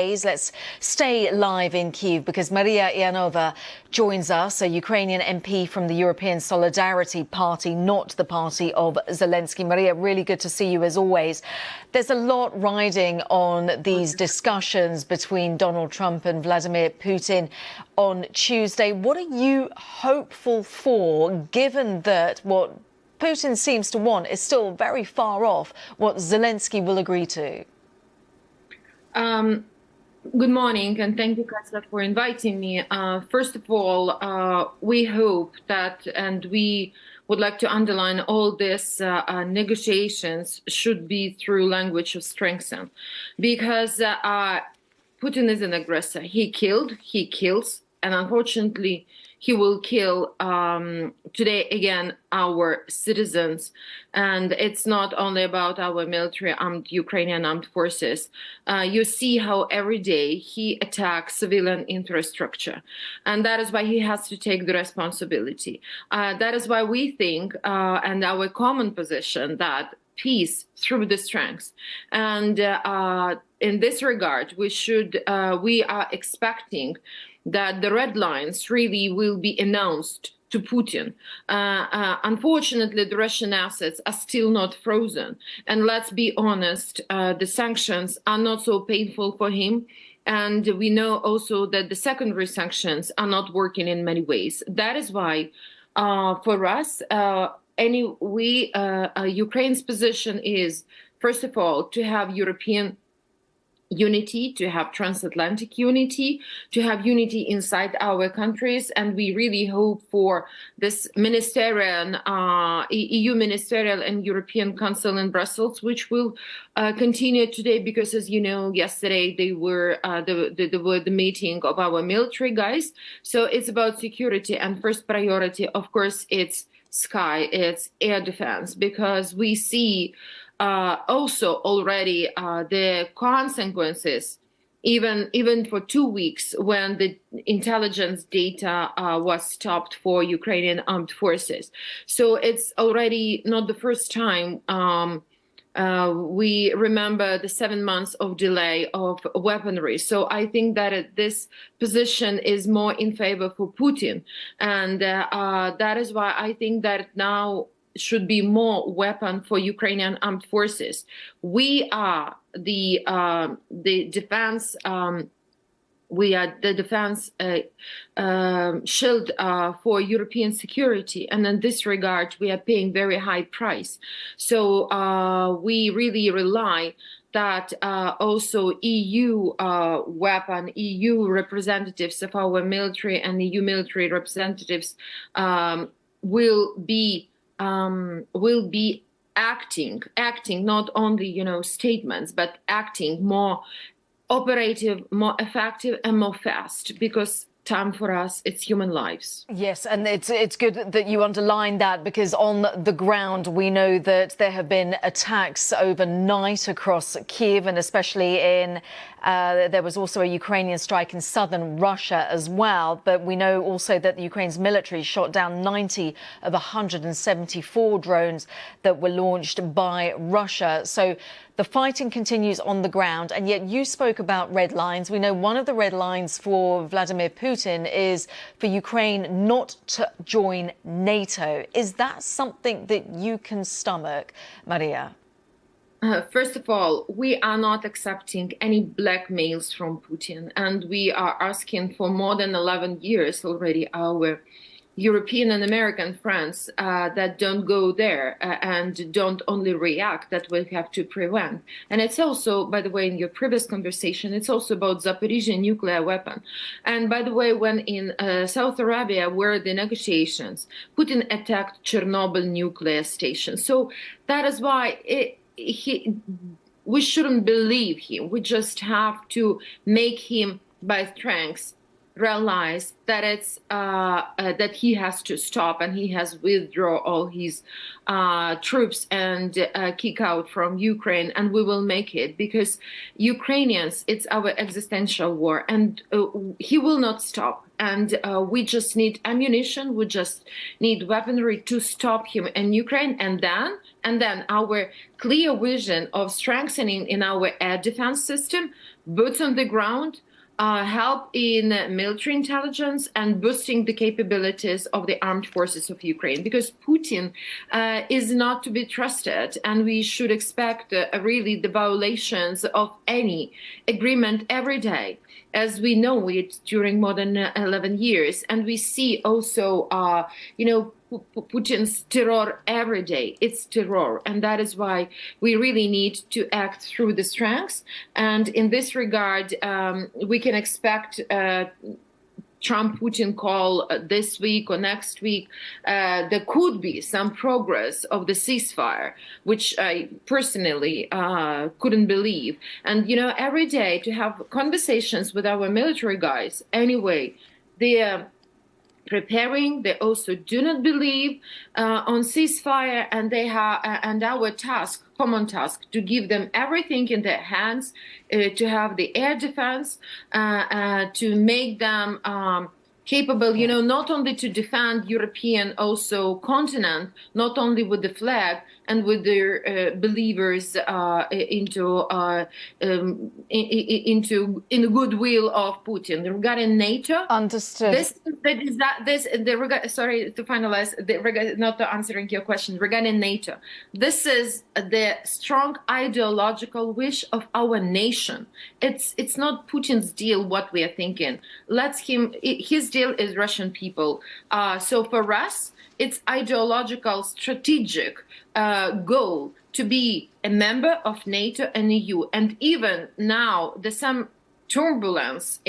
Let's stay live in Kyiv because Mariia Ionova joins us, a Ukrainian MP from the European Solidarity Party, not the party of Zelensky. Mariia, really good to see you as always. There's a lot riding on these discussions between Donald Trump and Vladimir Putin on Tuesday. What are you hopeful for, given that what Putin seems to want is still very far off what Zelensky will agree to? Good morning, and thank you, Kasia, for inviting me. First of all, we hope that, and we would like to underline all this negotiations should be through language of strengthen, because Putin is an aggressor. He killed, he kills, and unfortunately, he will kill today again our citizens. And it's not only about our military Ukrainian armed forces. You see how every day he attacks civilian infrastructure. And that is why he has to take the responsibility. That is why we think, and our common position, that peace through the strength. And in this regard, we are expecting that the red lines really will be announced to Putin. Unfortunately, the Russian assets are still not frozen. And let's be honest, the sanctions are not so painful for him. And we know also that the secondary sanctions are not working in many ways. That is why, for us, Ukraine's position is, first of all, to have European unity, to have transatlantic unity, to have unity inside our countries. And we really hope for this ministerial, EU ministerial and European Council in Brussels, which will continue today, because as you know, yesterday they were the meeting of our military guys. So it's about security, and first priority, of course, it's sky, it's air defense, because we see also already the consequences, even for 2 weeks, when the intelligence data was stopped for Ukrainian armed forces. So it's already not the first time. We remember the 7 months of delay of weaponry. So I think that this position is more in favor for Putin. And that is why I think that now should be more weapon for Ukrainian armed forces. We are the defense. We are the defense shield for European security, and in this regard, we are paying very high price. So we really rely that also EU weapon, EU representatives of our military and EU military representatives will be acting not only, statements, but acting more operative, more effective, and more fast, because time for us, it's human lives. Yes, and it's good that you underline that, because on the ground we know that there have been attacks overnight across Kyiv, and especially in there was also a Ukrainian strike in southern Russia as well. But we know also that Ukraine's military shot down 90 of 174 drones that were launched by Russia. So the fighting continues on the ground, and yet you spoke about red lines. We know one of the red lines for Vladimir Putin is for Ukraine not to join NATO. Is that something that you can stomach, Mariia? First of all, we are not accepting any blackmails from Putin, and we are asking for more than 11 years already our European and American friends that don't go there and don't only react, that we have to prevent. And it's also, by the way, in your previous conversation, it's also about Zaporizhzhia nuclear weapon. And by the way, when in Saudi Arabia were the negotiations, Putin attacked Chernobyl nuclear station. So that is why we shouldn't believe him. We just have to make him by strength realize that it's that he has to stop and he has withdraw all his troops and kick out from Ukraine, and we will make it, because Ukrainians, it's our existential war, and he will not stop. And we just need ammunition, we just need weaponry to stop him in Ukraine, and then our clear vision of strengthening in our air defense system, boots on the ground, help in military intelligence, and boosting the capabilities of the armed forces of Ukraine, because Putin is not to be trusted, and we should expect really the violations of any agreement every day, as we know it during more than 11 years. And we see also, Putin's terror every day. It's terror. And that is why we really need to act through the strengths. And in this regard, we can expect Trump-Putin call this week or next week. There could be some progress of the ceasefire, which I personally couldn't believe. And, every day to have conversations with our military guys, anyway, they're preparing. They also do not believe on ceasefire, and they have and our task, common task, to give them everything in their hands, to have the air defense, to make them capable, not only to defend European also continent, not only with the flag and with their believers into in the goodwill of Putin. Regarding NATO, understood. Sorry to finalize. Not answering your question regarding NATO. This is the strong ideological wish of our nation. It's not Putin's deal what we are thinking. His deal is Russian people. So for us, it's ideological, strategic goal to be a member of NATO and EU. And even now, there's some turbulence.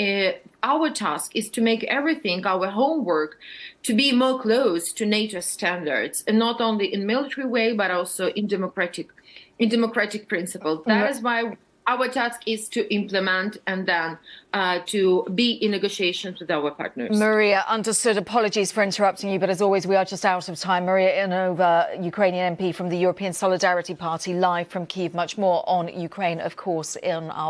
Our task is to make everything, our homework, to be more close to NATO standards, and not only in military way, but also in democratic principles. That is why our task is to implement and then to be in negotiations with our partners. Mariia, understood. Apologies for interrupting you, but as always, we are just out of time. Mariia Ionova, Ukrainian MP from the European Solidarity Party, live from Kyiv. Much more on Ukraine, of course, in our